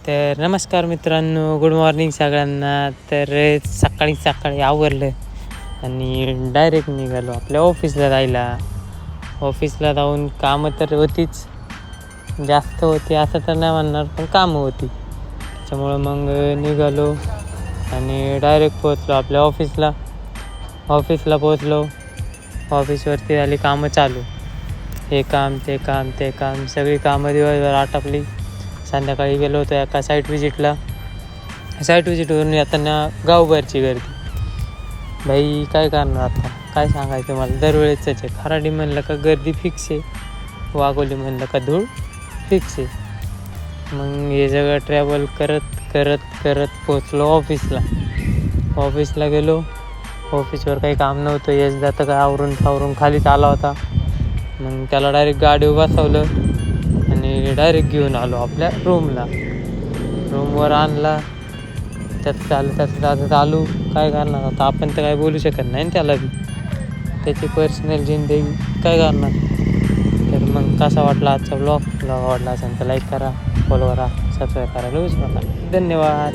तर नमस्कार मित्रांनो, गुड मॉर्निंग सगळ्यांना. तर सकाळी सकाळी आवरलं आणि डायरेक्ट निघालो आपल्या ऑफिसला जायला. ऑफिसला जाऊन कामं तर होतीच, जास्त होती असं तर नाही म्हणणार, पण कामं होती. त्याच्यामुळं मग निघालो आणि डायरेक्ट पोचलो आपल्या ऑफिसला पोचलो. ऑफिसवरती झाली कामं चालू, हे काम ते काम ते काम, सगळी कामं दिवसभर आटपली. संध्याकाळी गेलो होतो एका साईट व्हिजिटवरून येताना गावभरची गर्दी. भाई काय करणार आता, काय सांगायचं मला, दरवेळेसच आहे. खराडी म्हणलं का गर्दी फिक्स आहे, वाघोली म्हणलं का धूळ फिक्स आहे. मग हे सगळं ट्रॅव्हल करत पोचलो ऑफिसला गेलो. ऑफिसवर काही काम नव्हतं, यश जातं काय आवरून खालीच आला होता. मग त्याला डायरेक्ट गाडीवर बसवलं आणि डायरेक्ट घेऊन आलो आपल्या रूमवर आणला. त्याचं चालू काय करणार आता, आपण तर काय बोलू शकत नाही त्याला बी, त्याची पर्सनल जिंदगी काय करणार. तर मग कसा वाटला आजचा ब्लॉग आवडला असेल तर लाईक करा, फॉलो करा, सबस्क्राईब करायला विसरू नका. धन्यवाद.